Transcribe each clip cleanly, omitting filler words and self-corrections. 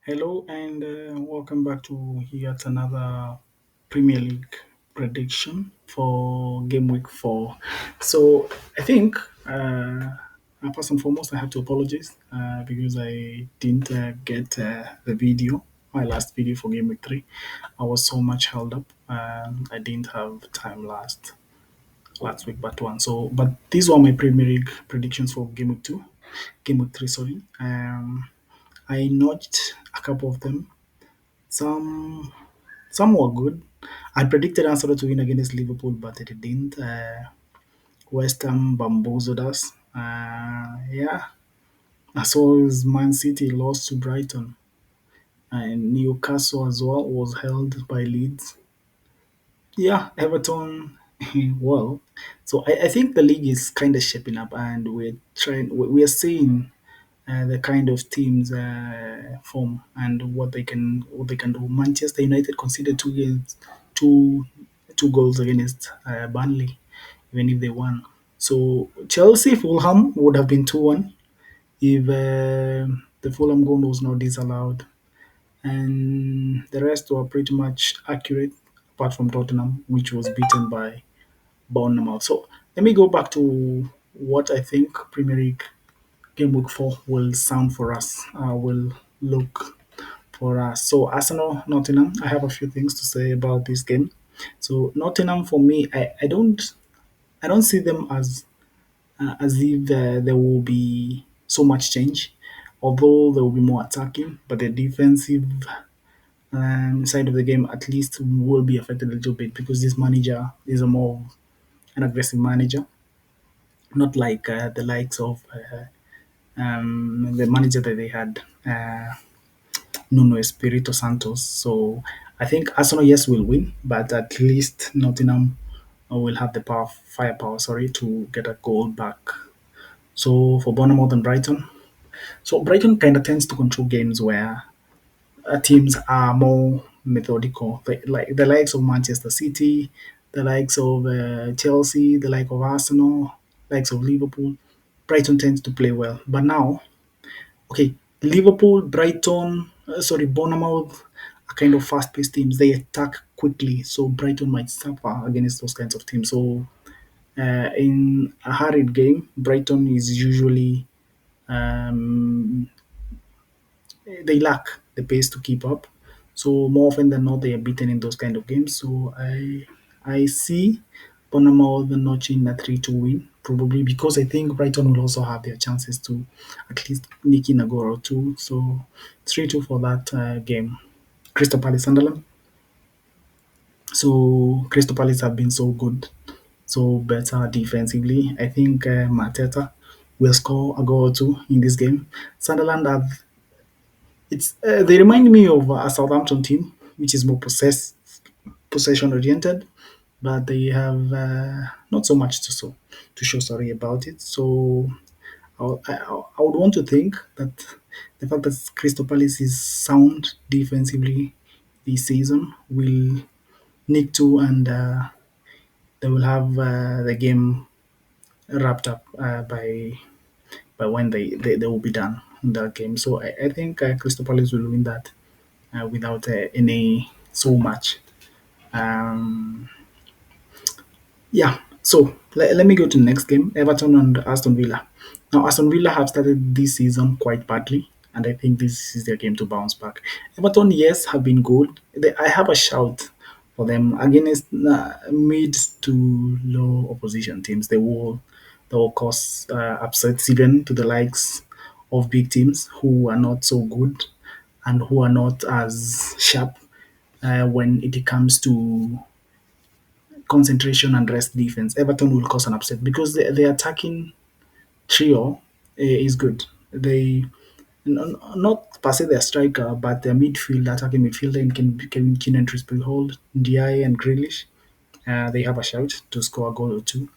Hello and welcome back to yet another Premier League prediction for Game Week 4. So I think, first and foremost, I have to apologize because I didn't get the video, my last video for Game Week 3. I was so much held up. I didn't have time last week, but one. But these were my Premier League predictions for Game Week 2, Game Week 3, sorry. I notched a couple of them. Some some were good. I predicted Arsenal to win against Liverpool, but it didn't. West Ham bamboozled us. Yeah, as well as Man City lost to Brighton, and Newcastle as well was held by Leeds. Yeah, Everton. Well, so I think the league is kind of shaping up, and we're seeing the kind of teams form and what they can do. Manchester United conceded two two goals against Burnley, even if they won. So Chelsea Fulham would have been 2-1 if the Fulham goal was not disallowed, and the rest were pretty much accurate, apart from Tottenham, which was beaten by Bournemouth. So let me go back to what I think Premier League Game Week 4 will sound for us, will look for us. So Arsenal, Nottingham, I have a few things to say about this game. So Nottingham, for me, I don't see them as if there will be so much change, although there will be more attacking, but the defensive side of the game at least will be affected a little bit because this manager is a more an aggressive manager, not like the likes of the manager that they had, Nuno Espirito Santos. So I think Arsenal, yes, will win, but at least Nottingham will have the firepower, sorry, to get a goal back. So for Bournemouth and Brighton, so Brighton kind of tends to control games where teams are more methodical, like the likes of Manchester City, the likes of Chelsea, the like of Arsenal, likes of Liverpool. Brighton tends to play well, but now, okay, Liverpool, Brighton, Bournemouth are kind of fast-paced teams. They attack quickly, so Brighton might suffer against those kinds of teams. So in a hurried game, Brighton is usually um, they lack the pace to keep up. So more often than not, they are beaten in those kind of games. So I see Bournemouth notching a 3-2 win, probably because I think Brighton will also have their chances to at least nick in a goal or two. So 3-2 for that game. Crystal Palace Sunderland. So Crystal Palace have been so good, so better defensively. I think Mateta will score a goal or two in this game. Sunderland have they remind me of a Southampton team, which is more possession oriented, but they have not so much to show sorry about it. So I would want to think that the fact that Crystal Palace is sound defensively this season will nick two, and they will have the game wrapped up by when they will be done in that game. So I think Crystal Palace will win that without any so much. Um, yeah. So let me go to the next game, Everton and Aston Villa. Now Aston Villa have started this season quite badly, and I think this is their game to bounce back. Everton, yes, have been good. I have a shout for them against mid to low opposition teams. They will cause upsets even to the likes of big teams who are not so good and who are not as sharp when it comes to concentration and rest defense. Everton will cause an upset because the attacking trio is good. They not per se their striker, but their midfield, attacking midfielder in Kevin Keenan, Hold, Ndiaye, and Grealish. They have a shout to score a goal or two.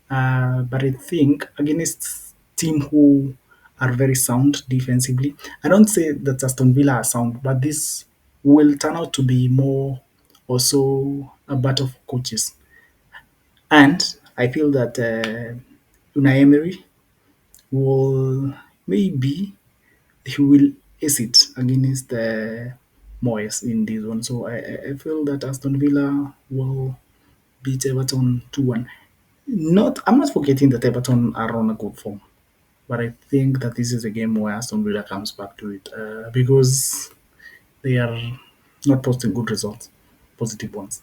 But I think against team who are very sound defensively, I don't say that Aston Villa are sound, but this will turn out to be more also a battle for coaches. And I feel that Unai Emery will maybe he will ace it against Moyes in this one. So I feel that Aston Villa will beat Everton 2-1. Not, I'm not forgetting that Everton are on a good form, but I think that this is a game where Aston Villa comes back to it because they are not posting good results, positive ones.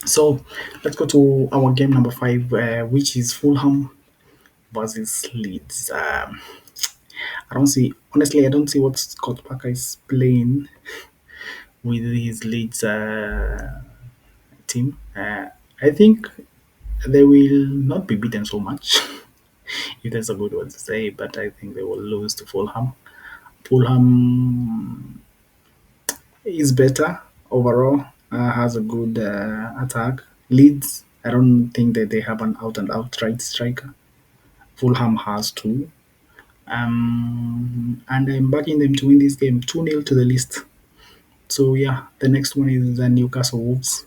So let's go to our game number five, which is Fulham versus Leeds. I don't see, honestly, I don't see what Scott Parker is playing with his Leeds team. I think they will not be beaten so much, if that's a good word to say, but I think they will lose to Fulham. Fulham is better overall, has a good attack. Leeds, I don't think that they have an out and out right striker. Fulham has two. And I'm backing them to win this game 2-0 to the list. So, yeah, the next one is the Newcastle Wolves.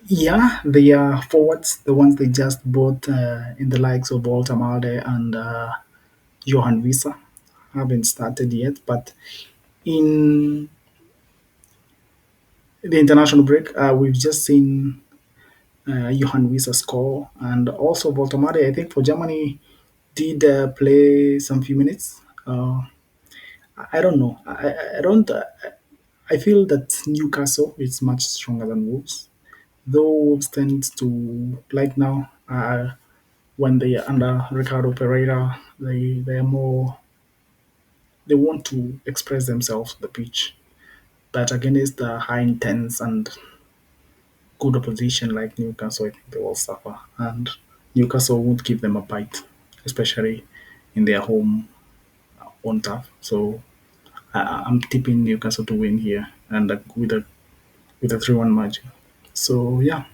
Yeah, they are forwards, the ones they just bought in the likes of Walter Malde and Johan Visa. Haven't started yet, but in the international break, we've just seen Johan Wieser score, and also Voltamade, I think for Germany, did play some few minutes. I don't know. I don't. I feel that Newcastle is much stronger than Wolves, though Wolves tend to like now when they are under Ricardo Pereira, they are more, they want to express themselves on the pitch, but against the high intense and good opposition like Newcastle, I think they will suffer. And Newcastle won't give them a bite, especially in their home on turf. So I'm tipping Newcastle to win here and with a 3-1 margin. So yeah,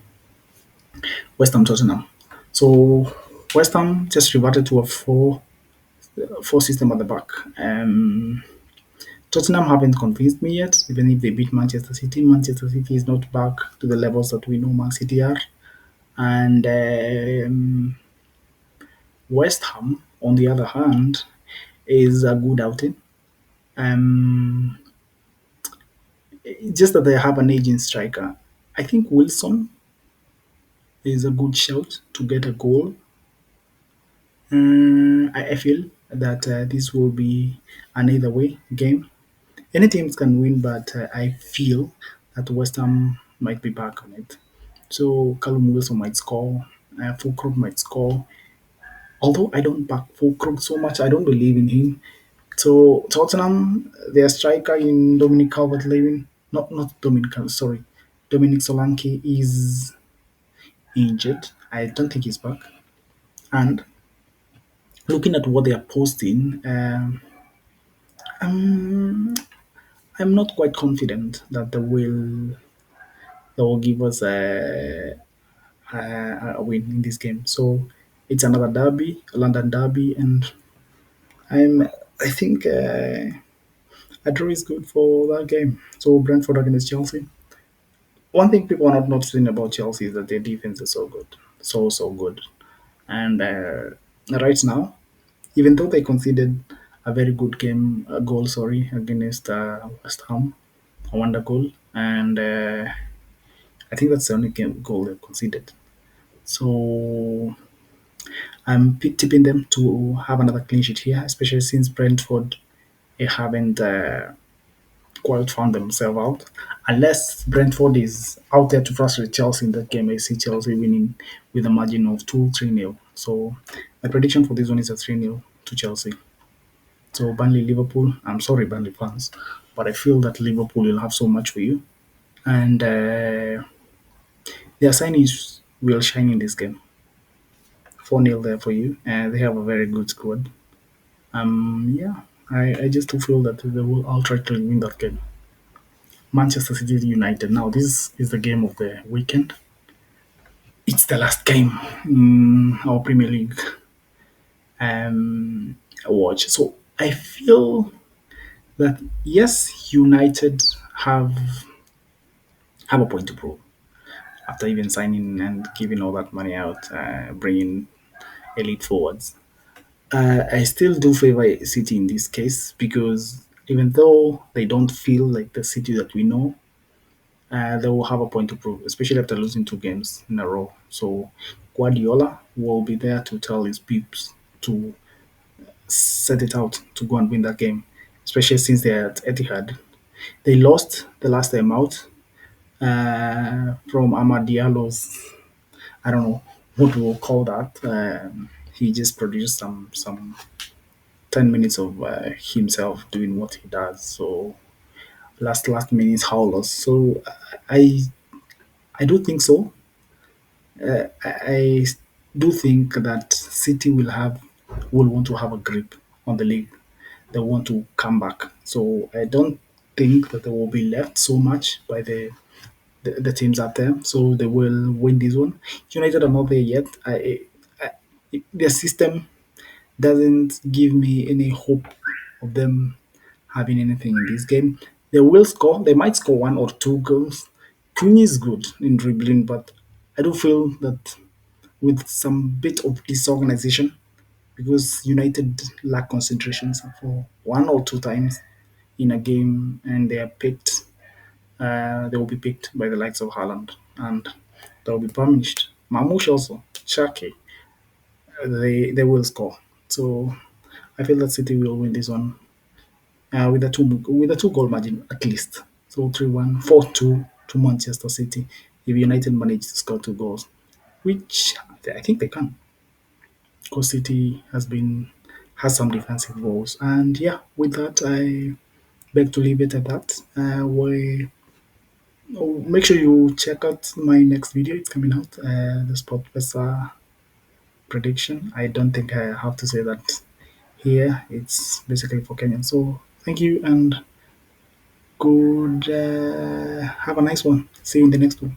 West Ham Tottenham. So West Ham just reverted to a four system at the back. Tottenham haven't convinced me yet, even if they beat Manchester City. Manchester City is not back to the levels that we know Man City are. And West Ham, on the other hand, is a good outing. Um, just that they have an aging striker. I think Wilson is a good shout to get a goal. I feel that this will be an either way game. Any teams can win, but I feel that West Ham might be back on it. So Callum Wilson might score, Fulcrum might score. Although I don't back Fulcrum so much, I don't believe in him. So Tottenham, their striker in Dominic Calvert-Lewin, not Dominic, sorry, Dominic Solanke is injured. I don't think he's back. And looking at what they are posting, um, I'm not quite confident that they will give us a win in this game. So it's another derby, a London derby, and I'm I think a draw is good for that game. So Brentford against Chelsea. One thing people are not noticing about Chelsea is that their defense is so good, so good. And right now, even though they conceded a very good game, a goal, sorry, against West Ham, a wonder goal, and I think that's the only goal they conceded. So I'm tipping them to have another clean sheet here, especially since Brentford haven't quite found themselves out. Unless Brentford is out there to frustrate Chelsea in that game, I see Chelsea winning with a margin of 2-3-0. So my prediction for this one is a 3-0 to Chelsea. So Burnley Liverpool, I'm sorry, Burnley fans, but I feel that Liverpool will have so much for you. And their signings will shine in this game. 4-0 there for you. And they have a very good squad. Yeah, I just do feel that they will outrightly win that game. Manchester City United. Now, this is the game of the weekend. It's the last game in our Premier League watch. So I feel that yes, United have have a point to prove after even signing and giving all that money out, bringing elite forwards. I still do favor City in this case because even though they don't feel like the City that we know, they will have a point to prove, especially after losing 2 games in a row. So Guardiola will be there to tell his peeps to set it out to go and win that game, especially since they're at Etihad. They lost the last time out from Amad Diallo's, I don't know what we'll call that. He just produced some 10 minutes of himself doing what he does. So last minute howlers. So I I do think so. I do think that City will want to have a grip on the league. They want to come back. So I don't think that they will be left so much by the teams out there. So they will win this one. United are not there yet. Their system doesn't give me any hope of them having anything in this game. They will score. They might score 1 or 2 goals. Cunha is good in dribbling, but I do feel that with some bit of disorganization, because United lack concentration for 1 or 2 times in a game, and they are picked. They will be picked by the likes of Haaland, and they will be punished. Mamush also, Shaki, they will score. So I feel that City will win this one with a two goal margin at least. So 3-1, 4-2 to Manchester City. If United manage to score 2 goals, which I think they can, because City has some defensive goals. And yeah, with that, I beg to leave it at that. Make sure you check out my next video. It's coming out, the Sport Pesa prediction. I don't think I have to say that here. It's basically for Kenyan. So thank you and good. Have a nice one. See you in the next one.